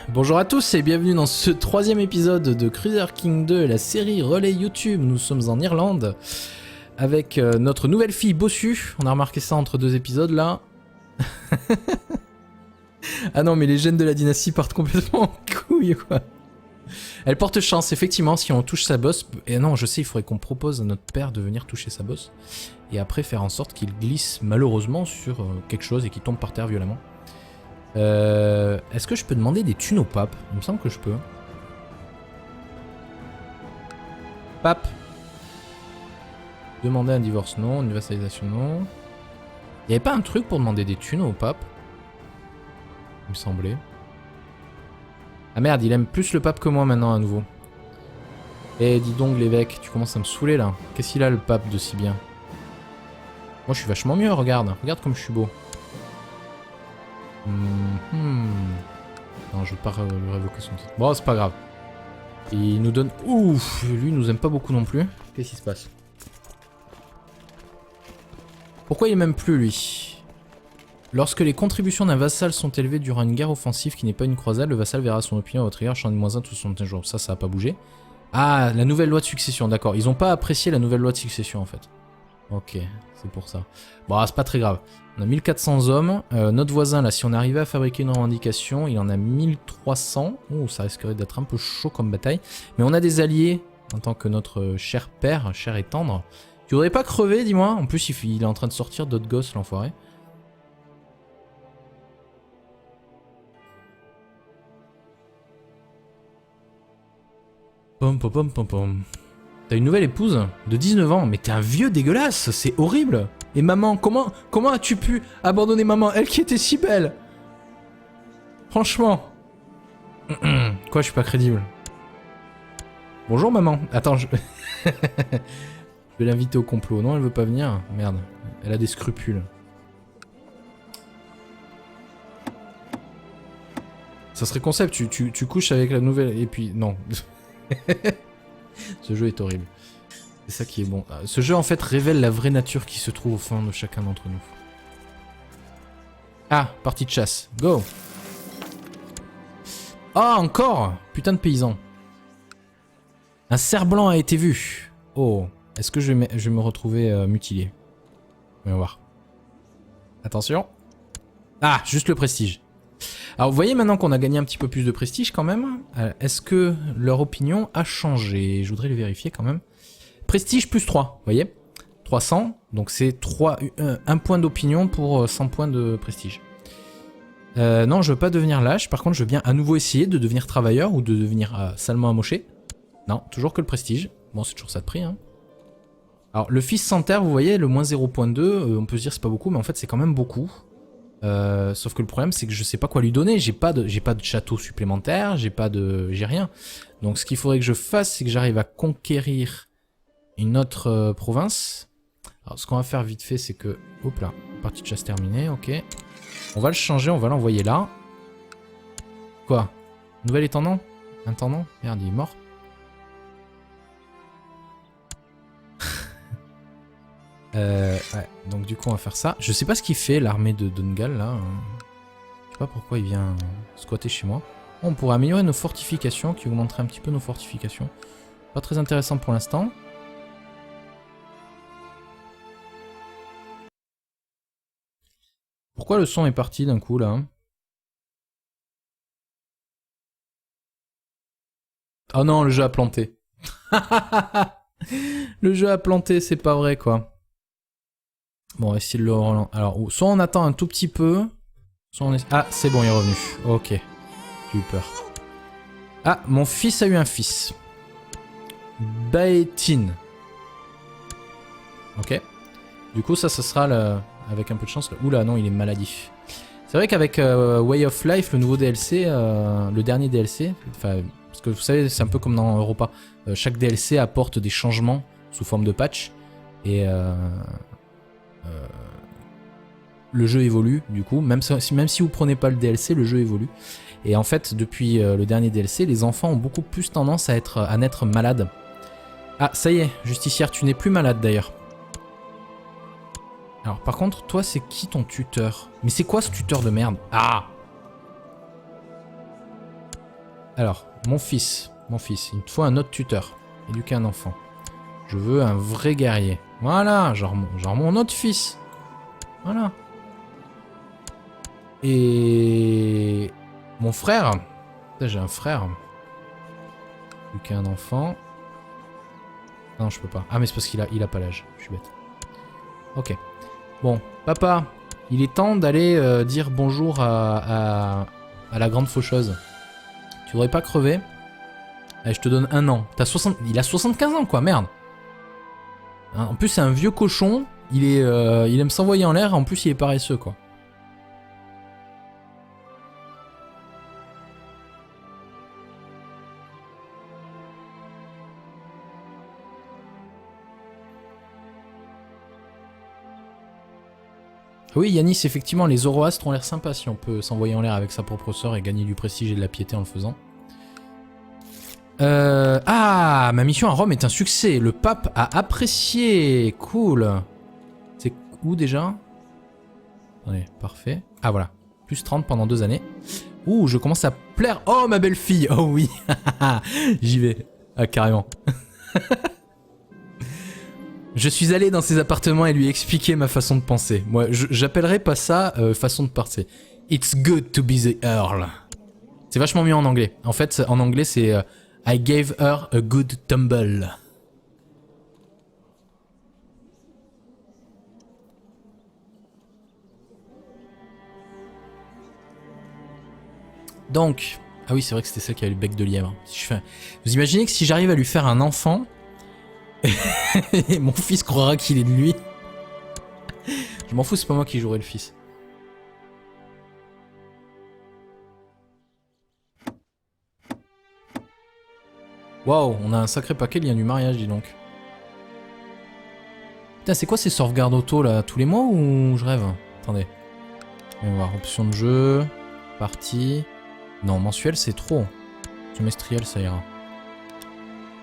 Bonjour à tous et bienvenue dans ce troisième épisode de Crusader King 2, la série Relais YouTube. Nous sommes en Irlande avec notre nouvelle fille Bossu. On a remarqué ça entre deux épisodes là. Ah non, mais les gènes de la dynastie partent complètement en couille quoi. Elle porte chance, effectivement, si on touche sa bosse. Et non, je sais, il faudrait qu'on propose à notre père de venir toucher sa bosse. Et après faire en sorte qu'il glisse malheureusement sur quelque chose et qu'il tombe par terre violemment. Est-ce que je peux demander des thunes au pape? Il me semble que je peux. Pape. Demander un divorce, non. Une vassalisation, non. Il n'y avait pas un truc pour demander des thunes au pape? Il me semblait. Ah merde, il aime plus le pape que moi maintenant à nouveau. Eh dis donc l'évêque, tu commences à me saouler là. Qu'est-ce qu'il a le pape de si bien? Moi je suis vachement mieux, regarde. Regarde comme je suis beau. Non, je vais pas le révoquer son titre. Bon, c'est pas grave. Il nous donne... Ouf, lui il nous aime pas beaucoup non plus. Qu'est-ce qui se passe? Pourquoi il m'aime plus lui? Lorsque les contributions d'un vassal sont élevées durant une guerre offensive qui n'est pas une croisade, le vassal verra son opinion à votre égard changer de -1 tous 75 jours. Ça a pas bougé. Ah, la nouvelle loi de succession, d'accord. Ils ont pas apprécié la nouvelle loi de succession en fait. Ok, c'est pour ça. Bon, c'est pas très grave. On a 1400 hommes. Notre voisin, là, si on arrivait à fabriquer une revendication, il en a 1300. Oh, ça risquerait d'être un peu chaud comme bataille. Mais on a des alliés, en tant que notre cher père, cher et tendre. Tu voudrais pas crever, dis-moi? En plus, il est en train de sortir d'autres gosses, l'enfoiré. Pom pom pom pom pom. T'as une nouvelle épouse de 19 ans, mais t'es un vieux dégueulasse, c'est horrible. Et maman, comment as-tu pu abandonner maman, elle qui était si belle? Franchement. Quoi, je suis pas crédible. Bonjour maman. Attends, je... je vais l'inviter au complot. Non, elle veut pas venir. Merde, elle a des scrupules. Ça serait concept, tu couches avec la nouvelle... Et puis, non. Ce jeu est horrible. C'est ça qui est bon. Ce jeu en fait révèle la vraie nature qui se trouve au fond de chacun d'entre nous. Ah, partie de chasse. Go. Ah, encore. Putain de paysan. Un cerf blanc a été vu. Oh. Est-ce que je vais me retrouver mutilé? On va voir. Attention. Ah, juste le prestige. Alors vous voyez maintenant qu'on a gagné un petit peu plus de prestige quand même. Est-ce que leur opinion a changé? Je voudrais le vérifier quand même. Prestige plus 3, vous voyez, 300, donc c'est 1 point d'opinion pour 100 points de prestige. Non, je veux pas devenir lâche, par contre je veux bien à nouveau essayer de devenir travailleur ou de devenir salement amoché. Non, toujours que le prestige. Bon, c'est toujours ça de prix. Hein. Alors le fils sans terre, vous voyez, le moins 0.2, on peut se dire c'est pas beaucoup, mais en fait c'est quand même beaucoup. Sauf que le problème c'est que je sais pas quoi lui donner, j'ai pas de château supplémentaire, j'ai rien. Donc ce qu'il faudrait que je fasse, c'est que j'arrive à conquérir une autre province. Alors ce qu'on va faire vite fait, c'est que... Hop là, partie de chasse terminée, ok. On va le changer, on va l'envoyer là. Quoi? Nouvel étendant? Intendant? Merde, il est mort. Ouais, donc du coup on va faire ça. Je sais pas ce qu'il fait l'armée de Dungal là. Je sais pas pourquoi il vient squatter chez moi. On pourrait améliorer nos fortifications, qui augmenterait un petit peu nos fortifications. Pas très intéressant pour l'instant. Pourquoi le son est parti d'un coup là? Oh non, le jeu a planté. Le jeu a planté, c'est pas vrai quoi. Bon, on va essayer de le relancer. Alors, soit on attend un tout petit peu, soit on est... Ah, c'est bon, il est revenu. Ok. J'ai eu peur. Ah, mon fils a eu un fils. Baetin. Ok. Du coup, ça sera le... avec un peu de chance. Oula, non, il est maladif. C'est vrai qu'avec Way of Life, le nouveau DLC, le dernier DLC, enfin, parce que vous savez, c'est un peu comme dans Europa. Chaque DLC apporte des changements sous forme de patch. Et le jeu évolue, du coup. Même si vous prenez pas le DLC, le jeu évolue. Et en fait, depuis le dernier DLC, les enfants ont beaucoup plus tendance à naître malades. Ah, ça y est, justicière, tu n'es plus malade d'ailleurs. Alors par contre, toi c'est qui ton tuteur? Mais c'est quoi ce tuteur de merde? Ah! Alors, mon fils, il me faut un autre tuteur. Éduquer un enfant. Je veux un vrai guerrier. Voilà, genre mon autre fils. Voilà. Et mon frère. J'ai un frère. Éduquer un enfant. Non, je peux pas. Ah, mais c'est parce qu'il a pas l'âge. Je suis bête. Ok. Bon, papa, il est temps d'aller dire bonjour à la grande faucheuse. Tu voudrais pas crever? Allez, je te donne 1 an. Il a 75 ans, quoi, merde. Hein, en plus, c'est un vieux cochon. Il aime s'envoyer en l'air. En plus, il est paresseux, quoi. Oui, Yanis, effectivement, les Zoroastres ont l'air sympas si on peut s'envoyer en l'air avec sa propre sœur et gagner du prestige et de la piété en le faisant. Ah, ma mission à Rome est un succès. Le pape a apprécié. Cool. C'est où déjà? Allez, parfait. Ah, voilà. Plus 30 pendant 2 années. Ouh, je commence à plaire. Oh, ma belle fille. Oh oui. J'y vais. Ah, carrément. Je suis allé dans ses appartements et lui expliquer ma façon de penser. Moi, j'appellerais pas ça façon de penser. It's good to be the Earl. C'est vachement mieux en anglais. En fait, en anglais, c'est I gave her a good tumble. Donc, ah oui, c'est vrai que c'était celle qui avait le bec de lièvre. Vous imaginez que si j'arrive à lui faire un enfant, mon fils croira qu'il est de lui. Je m'en fous, c'est pas moi qui jouerai le fils. Waouh, on a un sacré paquet de liens du mariage, dis donc. Putain, c'est quoi ces sauvegardes auto là? Tous les mois ou je rêve? Attendez. On va voir, option de jeu, partie. Non, mensuel c'est trop. Trimestriel ça ira.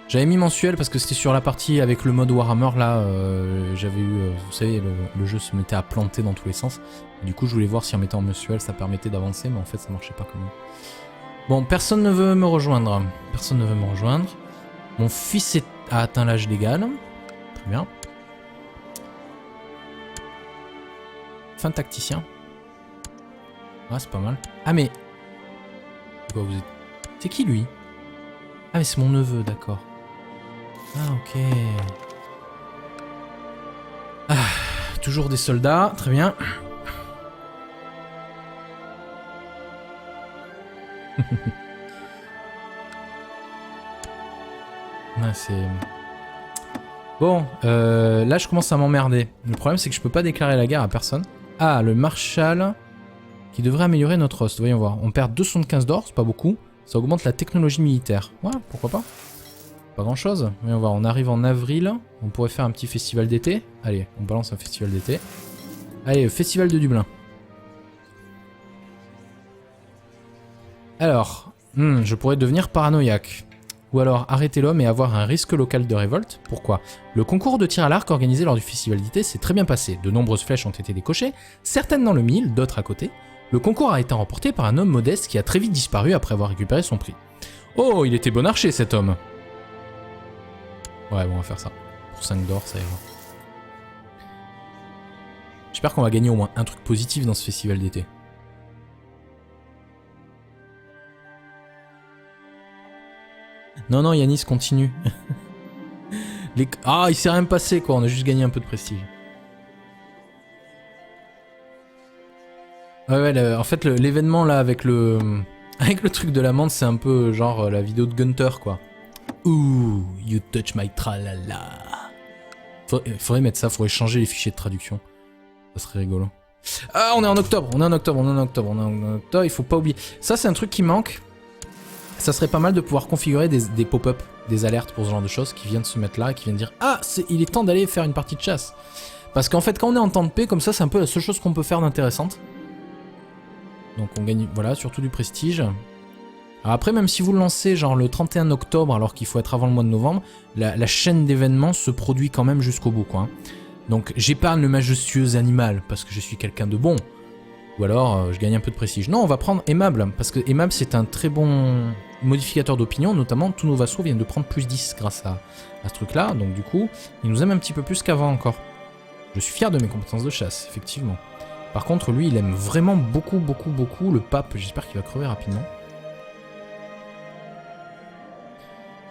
J'avais mis mensuel parce que c'était sur la partie avec le mode Warhammer là, j'avais eu, vous savez, le jeu se mettait à planter dans tous les sens. Et du coup je voulais voir si en mettant mensuel ça permettait d'avancer, mais en fait ça marchait pas comme ça. Bon, personne ne veut me rejoindre. Personne ne veut me rejoindre. Mon fils a atteint l'âge légal. Très bien. Fin tacticien. Ah, c'est pas mal. Ah mais... Quoi, vous êtes... C'est qui lui? Ah mais c'est mon neveu, d'accord. Ah ok. Ah, toujours des soldats, très bien. Ah, c'est... Bon, là je commence à m'emmerder. Le problème c'est que je peux pas déclarer la guerre à personne. Ah, le Marshal qui devrait améliorer notre host. Voyons voir. On perd 275 d'or, c'est pas beaucoup. Ça augmente la technologie militaire. Ouais, pourquoi pas. Pas grand chose. Voyons voir, on arrive en avril. On pourrait faire un petit festival d'été. Allez, on balance un festival d'été. Allez, festival de Dublin. Alors, je pourrais devenir paranoïaque. Ou alors arrêter l'homme et avoir un risque local de révolte. Pourquoi? Le concours de tir à l'arc organisé lors du festival d'été s'est très bien passé. De nombreuses flèches ont été décochées, certaines dans le mille, d'autres à côté. Le concours a été remporté par un homme modeste qui a très vite disparu après avoir récupéré son prix. Oh, il était bon archer cet homme. Ouais, bon, on va faire ça. Pour 5 d'or, ça ira. J'espère qu'on va gagner au moins un truc positif dans ce festival d'été. Non, non, Yanis, continue. Ah, il s'est rien passé, quoi. On a juste gagné un peu de prestige. Ouais, en fait, l'événement, là, avec le truc de l'amende, c'est un peu, genre, la vidéo de Gunter, quoi. Ouh, you touch my tralala. Faudrait mettre ça, faudrait changer les fichiers de traduction. Ça serait rigolo. Ah, on est en octobre, il faut pas oublier. Ça, c'est un truc qui manque. Ça serait pas mal de pouvoir configurer des pop-up, des alertes pour ce genre de choses qui viennent se mettre là et qui viennent dire « Ah, il est temps d'aller faire une partie de chasse !» Parce qu'en fait, quand on est en temps de paix, comme ça, c'est un peu la seule chose qu'on peut faire d'intéressante. Donc on gagne, voilà, surtout du prestige. Alors après, même si vous le lancez genre le 31 octobre, alors qu'il faut être avant le mois de novembre, la chaîne d'événements se produit quand même jusqu'au bout, quoi. Donc j'épargne le majestueux animal, parce que je suis quelqu'un de bon. Ou alors, je gagne un peu de prestige. Non, on va prendre aimable, parce que aimable, c'est un très bon modificateur d'opinion, notamment tous nos vassaux viennent de prendre plus 10 grâce à ce truc-là. Donc du coup, ils nous aiment un petit peu plus qu'avant encore. Je suis fier de mes compétences de chasse, effectivement. Par contre, lui, il aime vraiment beaucoup le pape. J'espère qu'il va crever rapidement.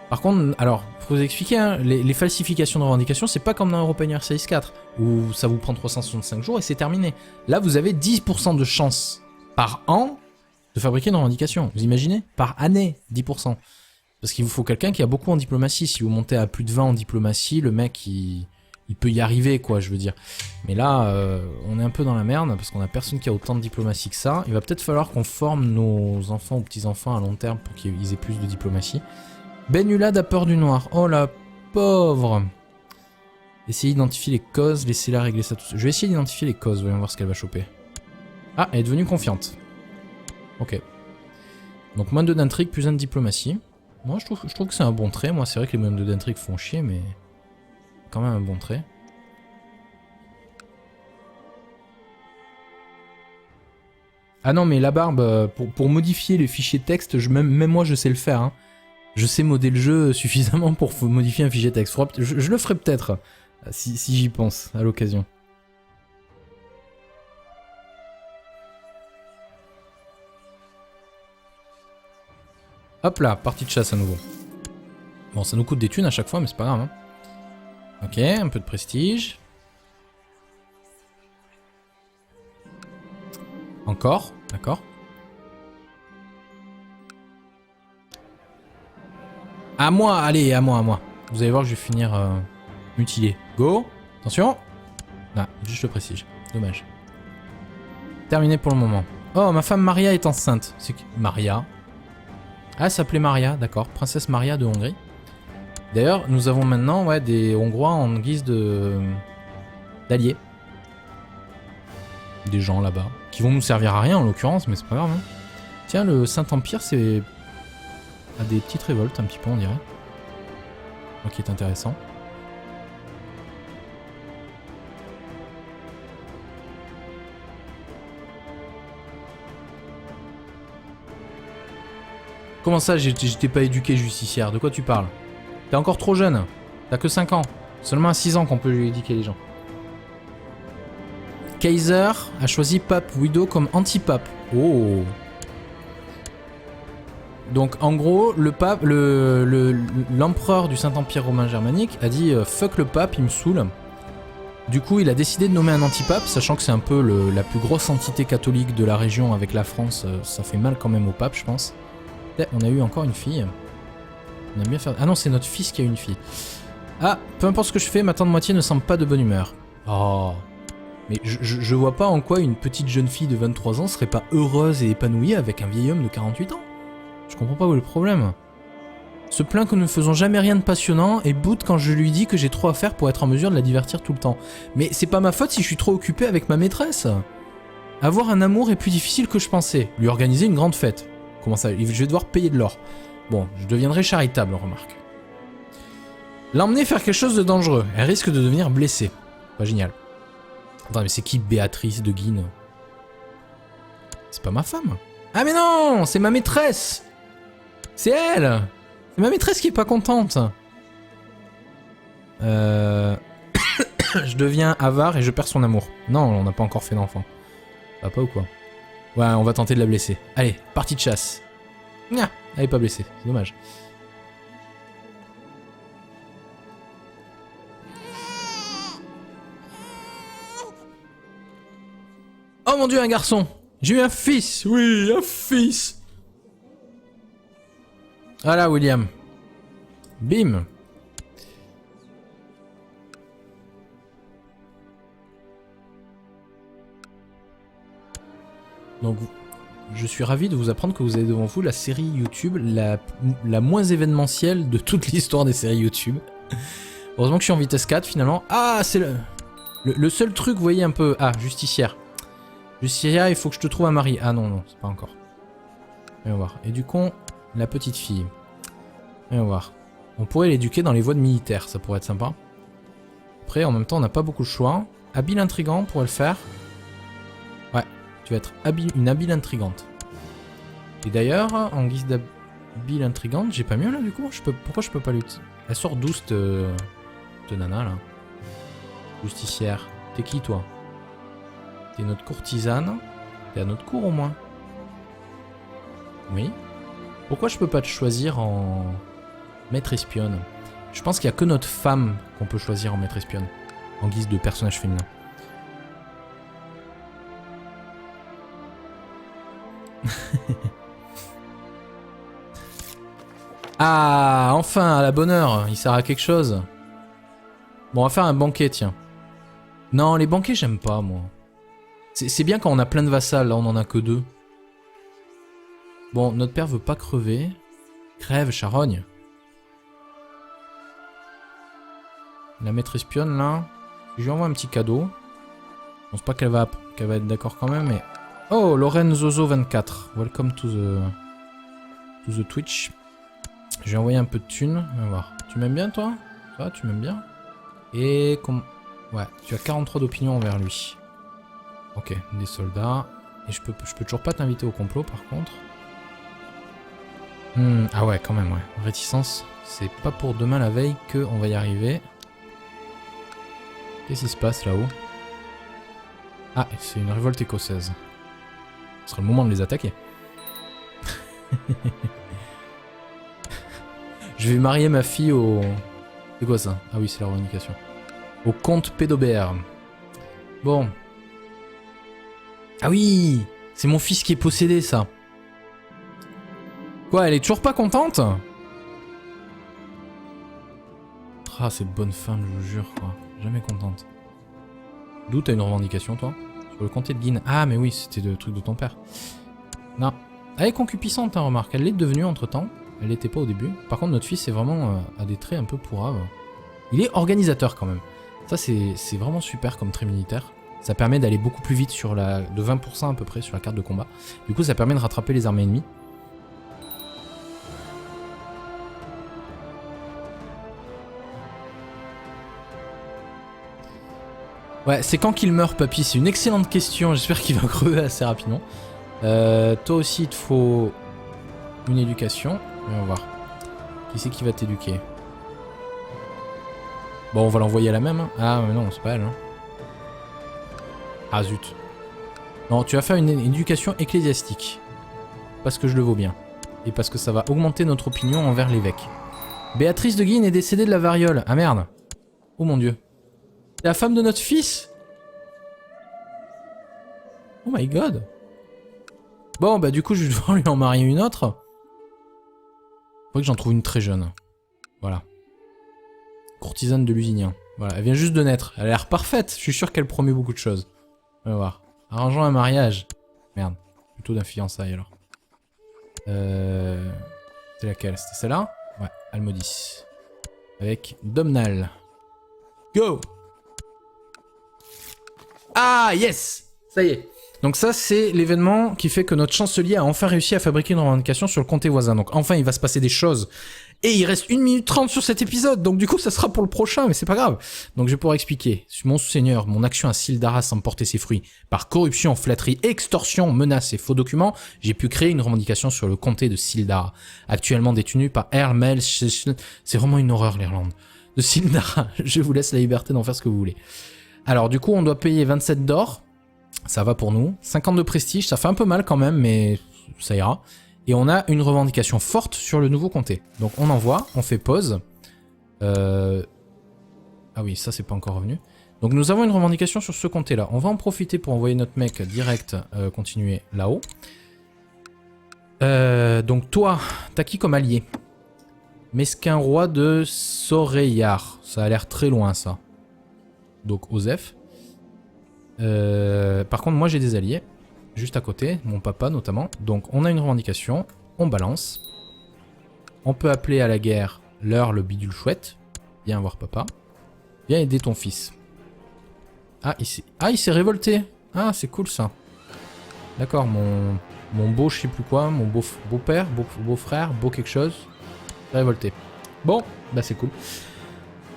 Par contre, alors, pour vous expliquer, hein, les falsifications de revendications, c'est pas comme dans European Universalis 4, où ça vous prend 365 jours et c'est terminé. Là, vous avez 10% de chance par an de fabriquer une revendication. Vous imaginez? Par année, 10%. Parce qu'il vous faut quelqu'un qui a beaucoup en diplomatie. Si vous montez à plus de 20 en diplomatie, le mec, il peut y arriver, quoi, je veux dire. Mais là, on est un peu dans la merde, parce qu'on a personne qui a autant de diplomatie que ça. Il va peut-être falloir qu'on forme nos enfants ou petits-enfants à long terme pour qu'ils aient plus de diplomatie. Benulad a peur du noir. Oh la pauvre. Essayez d'identifier les causes, laissez-la régler ça tout seul. Je vais essayer d'identifier les causes, voyons voir ce qu'elle va choper. Ah, elle est devenue confiante. Ok. Donc moins 2 d'intrigue, plus 1 de diplomatie. Moi je trouve que c'est un bon trait. Moi c'est vrai que les moins 2 d'intrigue font chier, mais quand même un bon trait. Ah non mais la barbe, pour modifier les fichiers texte, même moi je sais le faire. Hein. Je sais modder le jeu suffisamment pour modifier un fichier texte. Je le ferai peut-être, si j'y pense, à l'occasion. Hop là, partie de chasse à nouveau. Bon, ça nous coûte des thunes à chaque fois, mais c'est pas grave. Hein. Ok, un peu de prestige. Encore, d'accord. À moi, allez, à moi. Vous allez voir que je vais finir mutilé. Go. Attention. Ah, juste le prestige. Dommage. Terminé pour le moment. Oh, ma femme Maria est enceinte. C'est qui? Maria. Ah, elle s'appelait Maria, d'accord. Princesse Maria de Hongrie. D'ailleurs, nous avons maintenant des Hongrois en guise d'alliés. Des gens là-bas. Qui vont nous servir à rien en l'occurrence, mais c'est pas grave. Hein. Tiens, le Saint-Empire, c'est... a des petites révoltes un petit peu on dirait. Donc qui est intéressant. Comment ça j'étais pas éduqué justicière? De quoi tu parles? T'es encore trop jeune. T'as que 5 ans. Seulement à 6 ans qu'on peut lui éduquer les gens. Kaiser a choisi Pape Widow comme anti-pape. Oh. Donc en gros, le pape, l'empereur du Saint-Empire romain germanique a dit fuck le pape, il me saoule. Du coup, il a décidé de nommer un antipape, sachant que c'est un peu la plus grosse entité catholique de la région avec la France. Ça fait mal quand même au pape, je pense. Et on a eu encore une fille. On a bien fait... Ah non, c'est notre fils qui a une fille. Ah, peu importe ce que je fais, ma tante moitié ne semble pas de bonne humeur. Oh. Mais je vois pas en quoi une petite jeune fille de 23 ans serait pas heureuse et épanouie avec un vieil homme de 48 ans. Je comprends pas où est le problème. Se plaint que nous ne faisons jamais rien de passionnant et boude quand je lui dis que j'ai trop à faire pour être en mesure de la divertir tout le temps. Mais c'est pas ma faute si je suis trop occupé avec ma maîtresse. Avoir un amour est plus difficile que je pensais. Lui organiser une grande fête. Comment ça? Je vais devoir payer de l'or. Bon, je deviendrai charitable, remarque. L'emmener faire quelque chose de dangereux. Elle risque de devenir blessée. Pas génial. Attends, mais c'est qui Béatrice de Guine? C'est pas ma femme. Ah mais non, c'est ma maîtresse. C'est elle. C'est ma maîtresse qui est pas contente. Je deviens avare et je perds son amour. Non, on n'a pas encore fait d'enfant. Ça va pas ou quoi? Ouais, on va tenter de la blesser. Allez, partie de chasse. Nya, elle est pas blessée, c'est dommage. Oh mon dieu, un garçon! J'ai eu un fils! Oui, un fils! Voilà, William. Bim! Donc, je suis ravi de vous apprendre que vous avez devant vous la série YouTube la moins événementielle de toute l'histoire des séries YouTube. Heureusement que je suis en vitesse 4 finalement. Ah, c'est le seul truc, vous voyez un peu... Ah, justicière. Justicière, il faut que je te trouve un mari. Ah non, non, c'est pas encore. Voyons voir. Et du coup, la petite fille. Voyons voir. On pourrait l'éduquer dans les voies de militaire, ça pourrait être sympa. Après, en même temps, on n'a pas beaucoup de choix. Habile intrigant pourrait le faire. Ouais, tu vas être une habile intrigante. Et d'ailleurs, en guise Bill intrigante, j'ai pas mieux là du coup. Pourquoi je peux pas lutter? Elle sort d'où cette nana là? Justicière. T'es qui toi? T'es notre courtisane. T'es à notre cour au moins. Oui. Pourquoi je peux pas te choisir en maître espionne? Je pense qu'il y a que notre femme qu'on peut choisir en maître espionne. En guise de personnage féminin. Ah, enfin, à la bonne heure, il sert à quelque chose. Bon, on va faire un banquet, tiens. Non, les banquets, j'aime pas, moi. C'est bien quand on a plein de vassals, là, on en a que 2. Bon, notre père veut pas crever. Crève, charogne. La maître espionne, là. Je lui envoie un petit cadeau. Je pense pas qu'elle va être d'accord quand même, mais... Oh, Lorraine Zozo 24. Welcome to the Twitch. Je vais envoyer un peu de thunes. On va voir. Tu m'aimes bien, toi? Ça, tu m'aimes bien? Et comme... Ouais, tu as 43 d'opinion envers lui. Ok, des soldats. Et je peux toujours pas t'inviter au complot, par contre. Ah ouais, quand même, ouais. Réticence. C'est pas pour demain la veille qu'on va y arriver. Qu'est-ce qui se passe là-haut? Ah, c'est une révolte écossaise. Ce sera le moment de les attaquer. Je vais marier ma fille au... C'est quoi ça? Ah oui, c'est la revendication. Au comte Pédobert. Bon. Ah oui! C'est mon fils qui est possédé, ça. Quoi, elle est toujours pas contente? Ah, c'est bonne femme, je vous jure, quoi. Jamais contente. D'où t'as une revendication, toi? Sur le comté de Guine. Ah, mais oui, c'était le truc de ton père. Non. Elle est concupiscente, hein, remarque. Elle l'est devenue entre-temps. Elle l'était pas au début. Par contre, notre fils est vraiment a des traits un peu pourraves. Il est organisateur, quand même. Ça, c'est vraiment super comme trait militaire. Ça permet d'aller beaucoup plus vite sur la... de 20% à peu près sur la carte de combat. Du coup, ça permet de rattraper les armées ennemies. Ouais, c'est quand qu'il meurt, papy? C'est une excellente question. J'espère qu'il va crever assez rapidement. Toi aussi, il te faut une éducation. On va voir. Qui c'est qui va t'éduquer? Bon, on va l'envoyer à la même. Hein. Ah, mais non, c'est pas elle. Hein. Ah, zut. Non, tu vas faire une éducation ecclésiastique. Parce que je le vaux bien. Et parce que ça va augmenter notre opinion envers l'évêque. Béatrice de Guine est décédée de la variole. Ah merde. Oh mon dieu. C'est la femme de notre fils? Oh my god. Bon, bah du coup, je vais devoir lui en marier une autre. Faudrait que j'en trouve une très jeune. Voilà. Courtisane de l'usinien. Voilà, elle vient juste de naître. Elle a l'air parfaite. Je suis sûr qu'elle promet beaucoup de choses. On va voir. Arrangeons un mariage. Merde. Plutôt d'un fiançailles alors. C'est laquelle? C'était celle-là? Ouais, Almodis. Avec Domnall. Go! Ah, yes! Ça y est. Donc ça, c'est l'événement qui fait que notre chancelier a enfin réussi à fabriquer une revendication sur le comté voisin. Donc enfin, il va se passer des choses. Et il reste 1 minute 30 sur cet épisode, donc du coup, ça sera pour le prochain, mais c'est pas grave. Donc je vais pouvoir expliquer. Mon seigneur, mon action à Sildara semble porter ses fruits. Par corruption, flatterie, extorsion, menaces et faux documents, j'ai pu créer une revendication sur le comté de Sildara. Actuellement détenu par Earl Mel... C'est vraiment une horreur, l'Irlande. De Sildara, je vous laisse la liberté d'en faire ce que vous voulez. Alors du coup, on doit payer 27 d'or. Ça va pour nous. 50 de prestige, ça fait un peu mal quand même, mais ça ira. Et on a une revendication forte sur le nouveau comté. Donc on envoie, on fait pause. Ah oui, ça c'est pas encore revenu. Donc nous avons une revendication sur ce comté-là. On va en profiter pour envoyer notre mec direct continuer là-haut. Donc toi, t'as qui comme allié? Mesquin roi de Soreyar. Ça a l'air très loin ça. Donc Osef. Par contre, moi j'ai des alliés, juste à côté, mon papa notamment. Donc on a une revendication, on balance. On peut appeler à la guerre l'heure le bidule chouette. Viens voir papa. Viens aider ton fils. Ah, il s'est révolté. Ah, c'est cool ça. D'accord, mon beau je sais plus quoi, mon beau-père, beau-frère, beau quelque chose. Révolté. Bon, bah c'est cool.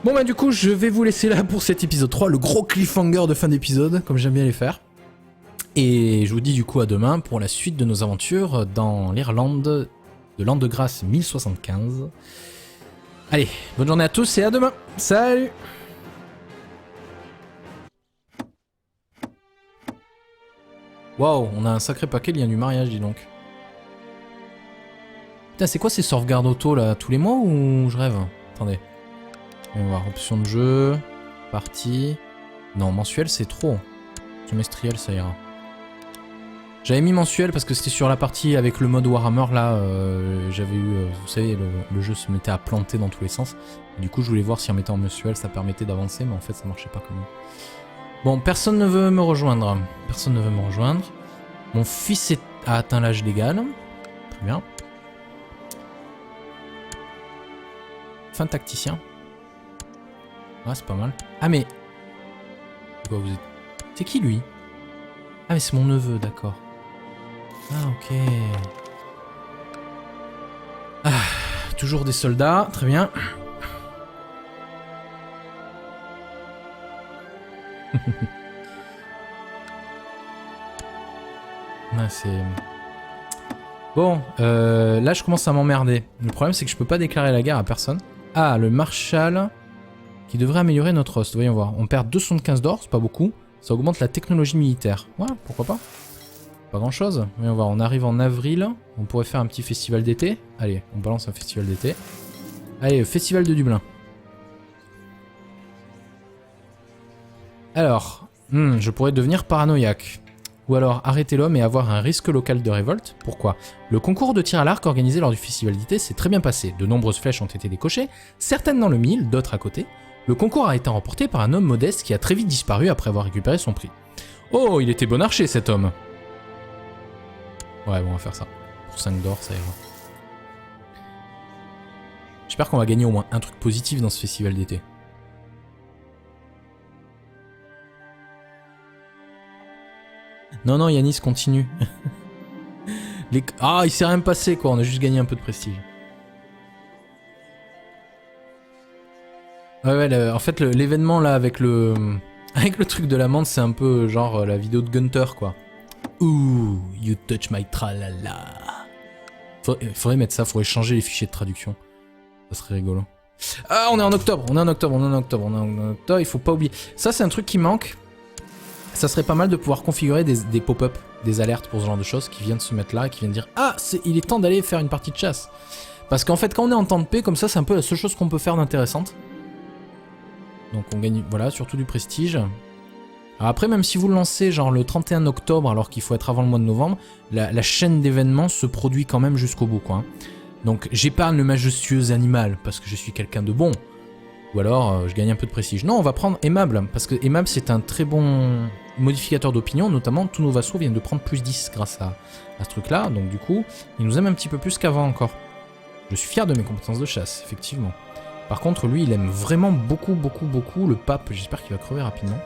Bon bah du coup je vais vous laisser là pour cet épisode 3, le gros cliffhanger de fin d'épisode, comme j'aime bien les faire. Et je vous dis du coup à demain pour la suite de nos aventures dans l'Irlande de l'an de grâce 1075. Allez, bonne journée à tous et à demain. Salut! Waouh, on a un sacré paquet de liens du mariage, dis donc. Putain, c'est quoi ces sauvegardes auto là? Tous les mois ou je rêve? Attendez. On va voir, option de jeu, partie. Non, mensuel c'est trop. Trimestriel ça ira. J'avais mis mensuel parce que c'était sur la partie avec le mode Warhammer là. J'avais eu, vous savez, le jeu se mettait à planter dans tous les sens. Du coup, je voulais voir si en mettant en mensuel ça permettait d'avancer, mais en fait ça marchait pas comme ça. Bon, personne ne veut me rejoindre. Personne ne veut me rejoindre. Mon fils a atteint l'âge légal. Très bien. Fin tacticien. Ouais, c'est pas mal. Ah mais... Quoi, vous êtes... C'est qui lui? Ah mais c'est mon neveu, d'accord. Ah ok. Ah, toujours des soldats, très bien. Ah, c'est... Bon, là je commence à m'emmerder. Le problème c'est que je peux pas déclarer la guerre à personne. Ah, le Marshal qui devrait améliorer notre host. Voyons voir. On perd 275 d'or, c'est pas beaucoup. Ça augmente la technologie militaire. Ouais, pourquoi pas. Pas grand chose. Voyons voir, on arrive en avril. On pourrait faire un petit festival d'été. Allez, on balance un festival d'été. Allez, festival de Dublin. Alors, je pourrais devenir paranoïaque. Ou alors arrêter l'homme et avoir un risque local de révolte. Pourquoi? Le concours de tir à l'arc organisé lors du festival d'été s'est très bien passé. De nombreuses flèches ont été décochées, certaines dans le mille, d'autres à côté. Le concours a été remporté par un homme modeste qui a très vite disparu après avoir récupéré son prix. Oh, il était bon archer cet homme. Ouais, bon, on va faire ça. Pour 5 d'or, ça ira. J'espère qu'on va gagner au moins un truc positif dans ce festival d'été. Non, non, Yanis, continue. Ah, il s'est rien passé, quoi. On a juste gagné un peu de prestige. Ouais, en fait, l'événement, là, avec le... Avec le truc de l'amende, c'est un peu genre la vidéo de Gunter, quoi. Ouh, you touch my tralala. Faudrait mettre ça, faudrait changer les fichiers de traduction. Ça serait rigolo. Ah, on est en octobre, on est en octobre, on est en octobre, on est en octobre, il faut pas oublier. Ça, c'est un truc qui manque. Ça serait pas mal de pouvoir configurer des pop-up, des alertes pour ce genre de choses qui viennent se mettre là et qui viennent dire « Ah, il est temps d'aller faire une partie de chasse !» Parce qu'en fait, quand on est en temps de paix, comme ça, c'est un peu la seule chose qu'on peut faire d'intéressante. Donc on gagne, voilà, surtout du prestige. Alors après, même si vous le lancez genre le 31 octobre, alors qu'il faut être avant le mois de novembre, la chaîne d'événements se produit quand même jusqu'au bout, quoi. Donc j'épargne le majestueux animal, parce que je suis quelqu'un de bon. Ou alors, je gagne un peu de prestige. Non, on va prendre aimable, parce que aimable, c'est un très bon modificateur d'opinion, notamment tous nos vassaux viennent de prendre plus 10 grâce à ce truc-là, donc du coup, il nous aime un petit peu plus qu'avant encore. Je suis fier de mes compétences de chasse, effectivement. Par contre, lui, il aime vraiment beaucoup, beaucoup, beaucoup le pape. J'espère qu'il va crever rapidement.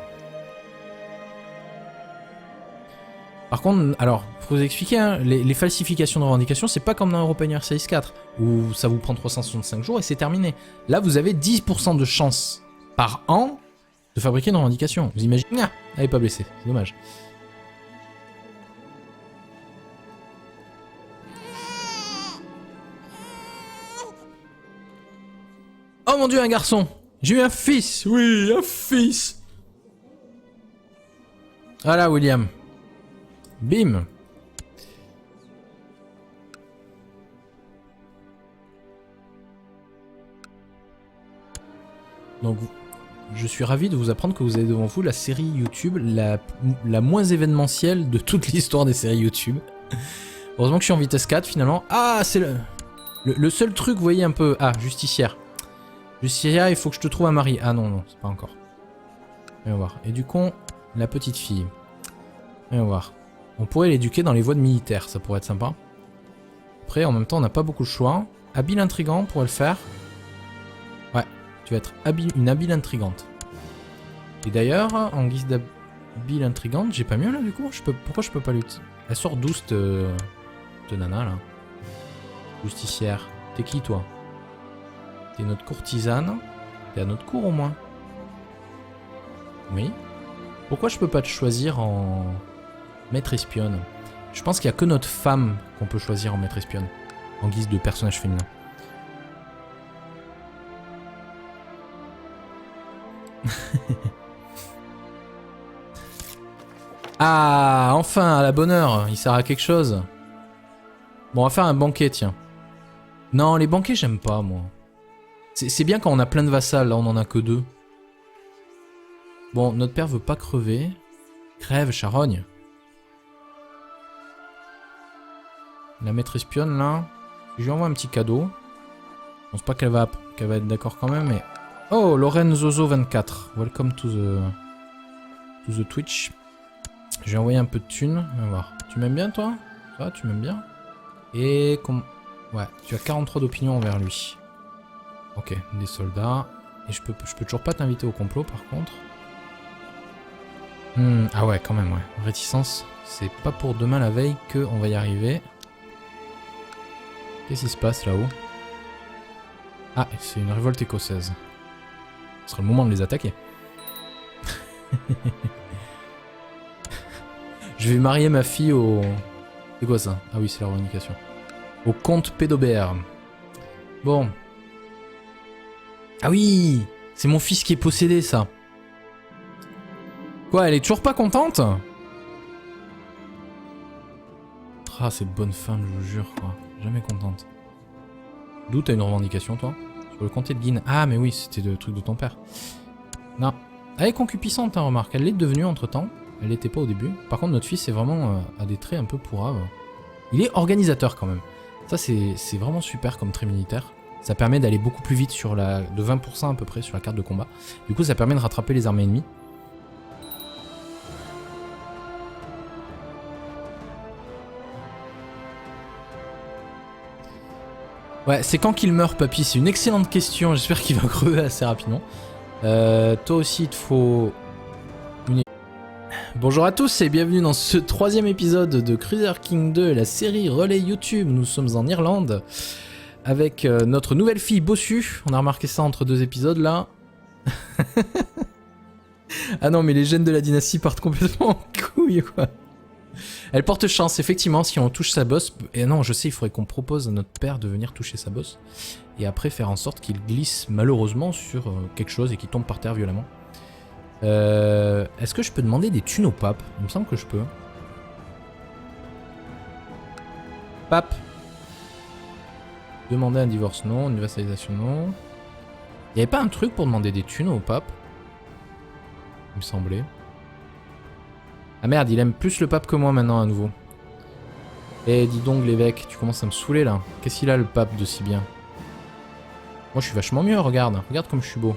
Par contre, alors, faut vous expliquer, hein, les falsifications de revendications, c'est pas comme dans European Series 4, où ça vous prend 365 jours et c'est terminé. Là, vous avez 10% de chance par an de fabriquer une revendication. Vous imaginez? Ah, elle est pas blessée, c'est dommage. Oh mon dieu, un garçon! J'ai eu un fils! Oui, un fils! Voilà, William. Bim! Donc, je suis ravi de vous apprendre que vous avez devant vous la série YouTube la moins événementielle de toute l'histoire des séries YouTube. Heureusement que je suis en vitesse 4 finalement. Ah, c'est le seul truc, vous voyez un peu... Ah, justicière. Justicière, il faut que je te trouve un mari. Ah non, non, c'est pas encore. Voyons voir. Et du coup, la petite fille. Voyons voir. On pourrait l'éduquer dans les voies de militaire, ça pourrait être sympa. Après, en même temps, on n'a pas beaucoup de choix. Habile intrigant, on pourrait le faire. Ouais, tu vas être une habile intrigante. Et d'ailleurs, en guise d'habile intrigante, j'ai pas mieux là du coup. Pourquoi je peux pas lutter? Elle sort d'où cette nana là? Justicière. T'es qui toi? T'es notre courtisane. T'es à notre cour au moins. Oui. Pourquoi je peux pas te choisir en maître espionne? Je pense qu'il y a que notre femme qu'on peut choisir en maître espionne. en guise de personnage féminin. Ah, enfin, à la bonne heure, il sert à quelque chose. Bon, on va faire un banquet, tiens. Non, les banquets, j'aime pas, moi. C'est bien quand on a plein de vassals, là, on en a que 2. Bon, notre père veut pas crever. Crève, charogne. La maître espionne, là. Je lui envoie un petit cadeau. Je pense pas qu'elle va être d'accord quand même, mais... Oh, Lorraine Zozo 24. Welcome to the Twitch. Je vais envoyer un peu de thunes. On va voir. Tu m'aimes bien, toi? Ça, tu m'aimes bien? Et... Ouais, tu as 43 d'opinion envers lui. Ok, des soldats. Et je peux toujours pas t'inviter au complot, par contre. Ah ouais, quand même, ouais. Réticence, c'est pas pour demain la veille qu'on va y arriver. Qu'est-ce qui se passe là-haut? Ah, c'est une révolte écossaise. Ce sera le moment de les attaquer. Je vais marier ma fille au... C'est quoi ça? Ah oui, c'est la revendication. Au comte Pédobert. Bon. Ah oui! C'est mon fils qui est possédé, ça. Quoi, elle est toujours pas contente? Ah, cette bonne femme, je vous jure, quoi. Jamais contente. D'où t'as une revendication, toi? Sur le comté de Guine. Ah, mais oui, c'était le truc de ton père. Non. Elle est concupiscente, hein, remarque. Elle l'est devenue entre-temps. Elle l'était pas au début. Par contre, notre fils est vraiment a des traits un peu pourraves. Il est organisateur, quand même. Ça, c'est vraiment super comme trait militaire. Ça permet d'aller beaucoup plus vite sur la... de 20% à peu près sur la carte de combat. Du coup, ça permet de rattraper les armées ennemies. Ouais, c'est quand qu'il meurt, papy? C'est une excellente question. J'espère qu'il va crever assez rapidement. Toi aussi, il te faut... Bonjour à tous et bienvenue dans ce 3e épisode de Crusader King 2, la série Relais YouTube. Nous sommes en Irlande avec notre nouvelle fille Bossu. On a remarqué ça entre 2 épisodes là. Ah non, mais les gènes de la dynastie partent complètement en couille, quoi. Elle porte chance, effectivement, si on touche sa bosse. Et non, je sais, il faudrait qu'on propose à notre père de venir toucher sa bosse. Et après faire en sorte qu'il glisse malheureusement sur quelque chose et qu'il tombe par terre violemment. Est-ce que je peux demander des thunes au pape? Il me semble que je peux. Pape. Demander un divorce, non. Une vassalisation, non. Il n'y avait pas un truc pour demander des thunes au pape? Il me semblait. Ah merde, il aime plus le pape que moi maintenant à nouveau. Eh, dis donc l'évêque, tu commences à me saouler là. Qu'est-ce qu'il a le pape de si bien? Moi je suis vachement mieux, regarde. Regarde comme je suis beau.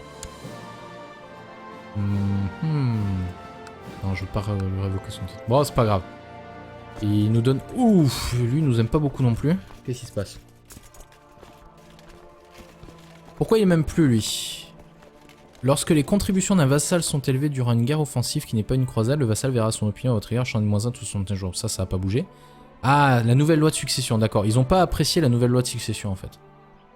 Non, je veux pas lui révoquer son titre. Bon, c'est pas grave. Il nous donne... Ouf, lui il nous aime pas beaucoup non plus. Qu'est-ce qui se passe? Pourquoi il m'aime plus lui? Lorsque les contributions d'un vassal sont élevées durant une guerre offensive qui n'est pas une croisade, le vassal verra son opinion à votre égard changer de -1 tous 75 jours. Ça a pas bougé. Ah, la nouvelle loi de succession, d'accord. Ils ont pas apprécié la nouvelle loi de succession en fait.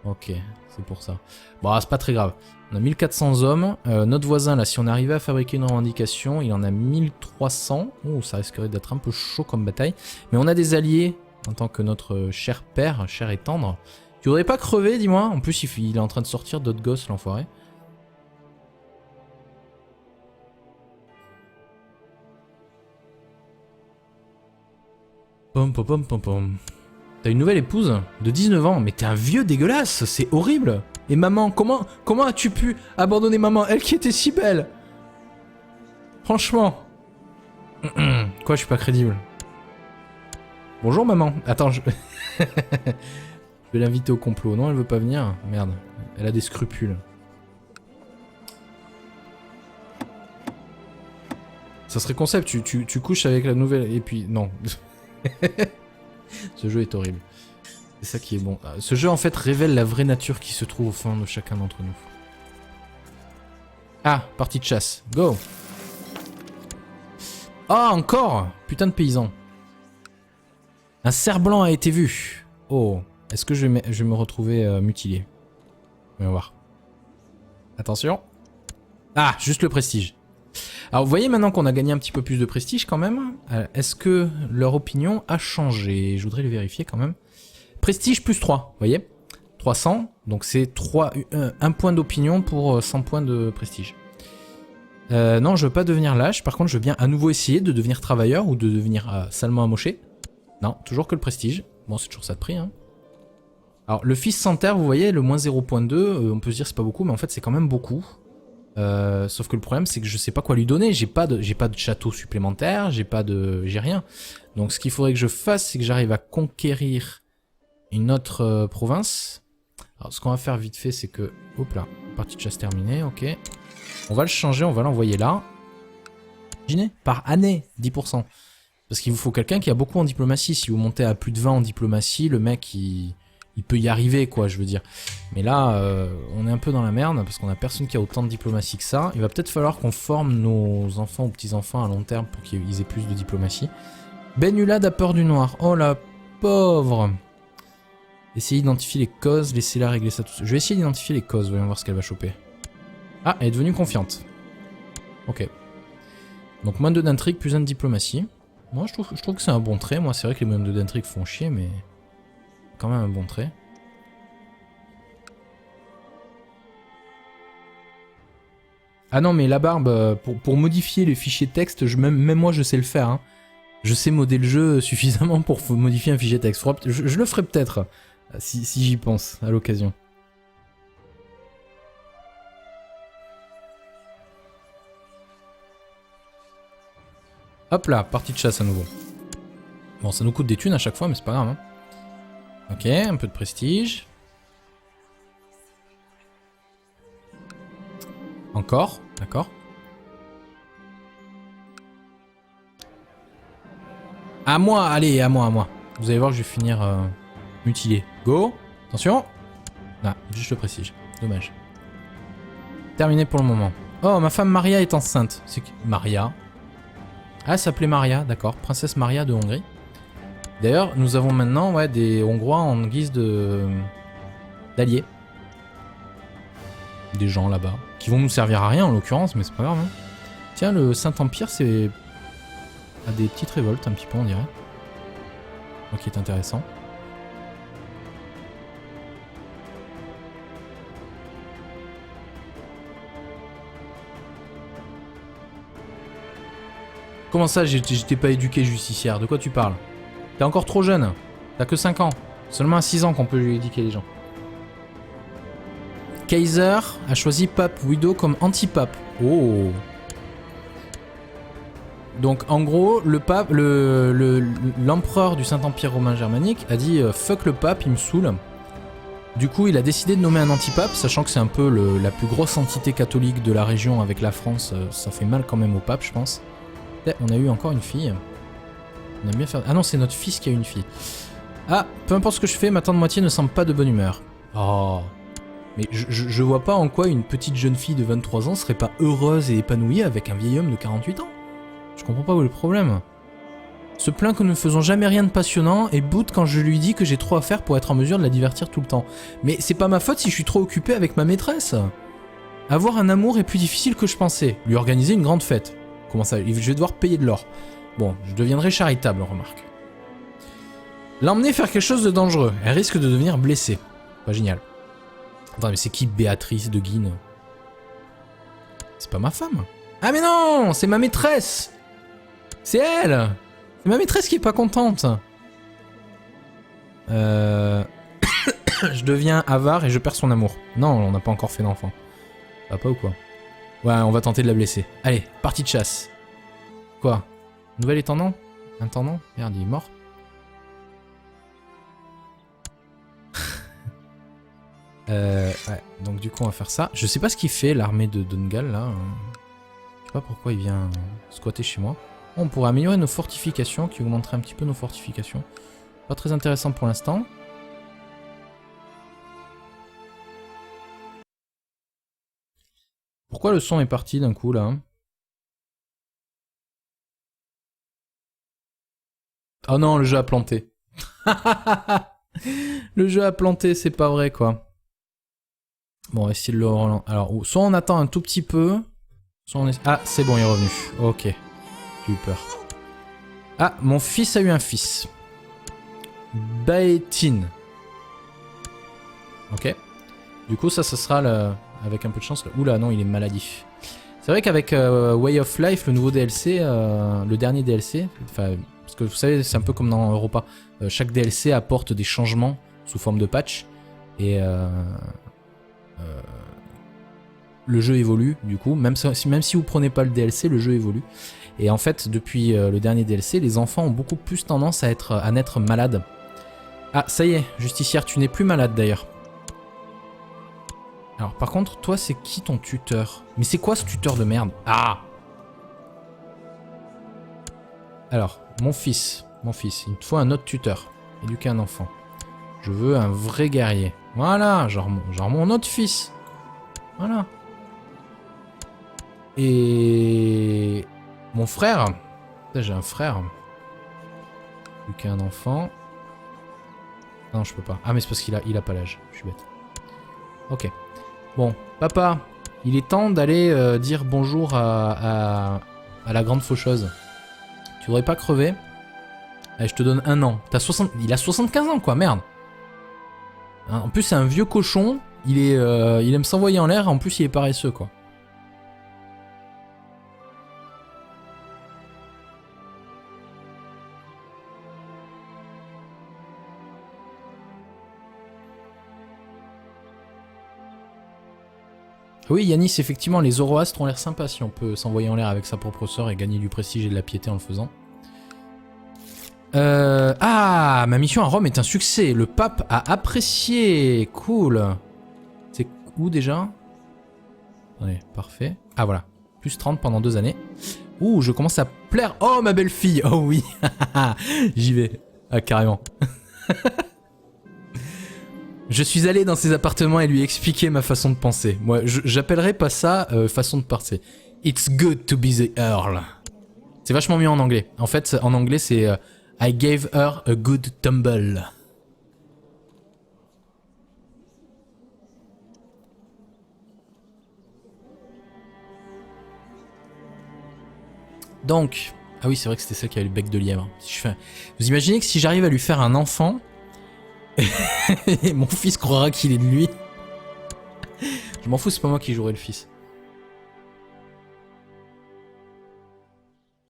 Ok, c'est pour ça. Bon, c'est pas très grave. On a 1400 hommes. Notre voisin, là, si on arrivait à fabriquer une revendication, il en a 1300. Oh, ça risquerait d'être un peu chaud comme bataille. Mais on a des alliés, en tant que notre cher père, cher et tendre. Tu voudrais pas crever, dis-moi? En plus, il est en train de sortir d'autres gosses, l'enfoiré. Pom pom pom pom pom. T'as une nouvelle épouse de 19 ans, mais t'es un vieux dégueulasse, c'est horrible. Et maman, comment as-tu pu abandonner maman, elle qui était si belle? Franchement. Quoi, je suis pas crédible. Bonjour maman. Attends, je vais l'inviter au complot. Non, elle veut pas venir. Merde, elle a des scrupules. Ça serait concept, tu couches avec la nouvelle... Et puis, non. Ce jeu est horrible. C'est ça qui est bon. Ce jeu en fait révèle la vraie nature qui se trouve au fond de chacun d'entre nous. Ah, partie de chasse. Go. Ah, encore. Putain de paysan. Un cerf blanc a été vu. Oh. Est-ce que je vais me retrouver mutilé? On va voir. Attention. Ah, juste le prestige. Alors vous voyez maintenant qu'on a gagné un petit peu plus de prestige quand même. Est-ce que leur opinion a changé? Je voudrais le vérifier quand même. Prestige plus 3, vous voyez 300, donc c'est 1 point d'opinion pour 100 points de prestige. Non, je veux pas devenir lâche, par contre je veux bien à nouveau essayer de devenir travailleur ou de devenir salement amoché. Non, toujours que le prestige. Bon, c'est toujours ça de prix, hein. Alors, le fils sans terre, vous voyez, le moins 0.2, on peut se dire c'est pas beaucoup, mais en fait c'est quand même beaucoup. Sauf que le problème c'est que je sais pas quoi lui donner, j'ai pas de château supplémentaire, j'ai rien. Donc ce qu'il faudrait que je fasse, c'est que j'arrive à conquérir une autre province. Alors ce qu'on va faire vite fait, c'est que... Hop là, partie de chasse terminée, ok. On va le changer, on va l'envoyer là. Imaginez, par année, 10%. Parce qu'il vous faut quelqu'un qui a beaucoup en diplomatie. Si vous montez à plus de 20 en diplomatie, le mec, il peut y arriver, quoi, je veux dire. Mais là, on est un peu dans la merde, parce qu'on a personne qui a autant de diplomatie que ça. Il va peut-être falloir qu'on forme nos enfants ou petits-enfants à long terme pour qu'ils aient plus de diplomatie. Benulad a peur du noir. Oh la pauvre. Essayez d'identifier les causes, laissez-la régler ça tout seul. Je vais essayer d'identifier les causes, voyons voir ce qu'elle va choper. Ah, elle est devenue confiante. Ok. Donc moins 2 d'intrigue, plus 1 de diplomatie. Moi, je trouve que c'est un bon trait. Moi, c'est vrai que les moins 2 d'intrigue font chier, mais... quand même un bon trait. Ah non, mais la barbe, pour modifier les fichiers texte, même moi, je sais le faire, hein. Je sais modder le jeu suffisamment pour modifier un fichier texte. Je le ferai peut-être, si j'y pense, à l'occasion. Hop là, partie de chasse à nouveau. Bon, ça nous coûte des thunes à chaque fois, mais c'est pas grave, hein. Ok, un peu de prestige. Encore, d'accord. À moi, allez, à moi. Vous allez voir que je vais finir mutilé. Go, attention. Ah, juste le prestige, dommage. Terminé pour le moment. Oh, ma femme Maria est enceinte. C'est Maria. Ah, elle s'appelait Maria, d'accord. Princesse Maria de Hongrie. D'ailleurs, nous avons maintenant des Hongrois en guise d'alliés. Des gens là-bas. Qui vont nous servir à rien en l'occurrence, mais c'est pas grave. Hein. Tiens, le Saint-Empire, c'est... a des petites révoltes un petit peu, on dirait. Donc, qui est intéressant. Comment ça, j'étais pas éduqué justicière? De quoi tu parles? T'es encore trop jeune. T'as que 5 ans. Seulement à 6 ans qu'on peut lui éduquer les gens. Kaiser a choisi Pape Widow comme anti-pape. Oh. Donc en gros, le pape, l'empereur du Saint-Empire romain germanique a dit fuck le pape, il me saoule. Du coup, il a décidé de nommer un anti-pape, sachant que c'est un peu la plus grosse entité catholique de la région avec la France. Ça fait mal quand même au pape, je pense. On a eu encore une fille. On aime bien faire... Ah non, c'est notre fils qui a une fille. Ah, peu importe ce que je fais, ma tante moitié ne semble pas de bonne humeur. Oh. Mais je vois pas en quoi une petite jeune fille de 23 ans serait pas heureuse et épanouie avec un vieil homme de 48 ans. Je comprends pas où est le problème. Se plaint que nous ne faisons jamais rien de passionnant et boude quand je lui dis que j'ai trop à faire pour être en mesure de la divertir tout le temps. Mais c'est pas ma faute si je suis trop occupé avec ma maîtresse. Avoir un amour est plus difficile que je pensais. Lui organiser une grande fête. Comment ça? Je vais devoir payer de l'or. Bon, je deviendrai charitable, remarque. L'emmener faire quelque chose de dangereux. Elle risque de devenir blessée. Pas génial. Attends, mais c'est qui Béatrice de Guine? C'est pas ma femme. Ah mais non, c'est ma maîtresse. C'est elle. C'est ma maîtresse qui est pas contente. Je deviens avare et je perds son amour. Non, on n'a pas encore fait d'enfant. Ça va pas ou quoi? Ouais, on va tenter de la blesser. Allez, partie de chasse. Quoi? Nouvel étendant? Intendant? Merde, il est mort. Ouais, donc du coup on va faire ça. Je sais pas ce qu'il fait l'armée de Dungal là. Je sais pas pourquoi il vient squatter chez moi. On pourrait améliorer nos fortifications, qui augmenterait un petit peu nos fortifications. Pas très intéressant pour l'instant. Pourquoi le son est parti d'un coup là? Oh non, le jeu a planté. Le jeu a planté, c'est pas vrai quoi. Bon, on va essayer de le relancer. Alors, soit on attend un tout petit peu, soit on est... Ah, c'est bon, il est revenu. Ok. J'ai eu peur. Ah, mon fils a eu un fils. Baetin. Ok. Du coup, ça sera avec un peu de chance. Oula, non, il est maladif. C'est vrai qu'avec Way of Life, le nouveau DLC, le dernier DLC, parce que vous savez, c'est un peu comme dans Europa. Chaque DLC apporte des changements sous forme de patch. Et le jeu évolue, du coup. Même si vous prenez pas le DLC, le jeu évolue. Et en fait, depuis le dernier DLC, les enfants ont beaucoup plus tendance à naître malades. Ah, ça y est, justicière, tu n'es plus malade d'ailleurs. Alors par contre, toi c'est qui ton tuteur? Mais c'est quoi ce tuteur de merde? Ah! Alors, mon fils, il te faut un autre tuteur. Éduquer un enfant. Je veux un vrai guerrier. Voilà, genre mon autre fils. Voilà. Et... mon frère. J'ai un frère. Éduquer un enfant. Non, je peux pas. Ah mais c'est parce qu'il a pas l'âge. Je suis bête. Ok. Bon, papa, il est temps d'aller dire bonjour à la grande faucheuse. Tu voudrais pas crever? Allez, je te donne 1 an. Il a 75 ans, quoi, merde. Hein, en plus, c'est un vieux cochon. Il aime s'envoyer en l'air. En plus, il est paresseux, quoi. Oui, Yanis, effectivement, les Zoroastres ont l'air sympas si on peut s'envoyer en l'air avec sa propre sœur et gagner du prestige et de la piété en le faisant. Ah, ma mission à Rome est un succès. Le pape a apprécié. Cool. C'est où déjà? Ouais, parfait. Ah, voilà. Plus 30 pendant 2 années. Ouh, je commence à plaire. Oh, ma belle fille. Oh oui. J'y vais. Ah, carrément. Je suis allé dans ses appartements et lui expliquer ma façon de penser. Moi, j'appellerais pas ça façon de penser. It's good to be the Earl. C'est vachement mieux en anglais. En fait, en anglais, c'est I gave her a good tumble. Donc, ah oui, c'est vrai que c'était celle qui avait le bec de lièvre. Vous imaginez que si j'arrive à lui faire un enfant, mon fils croira qu'il est de lui. Je m'en fous, c'est pas moi qui jouerai le fils.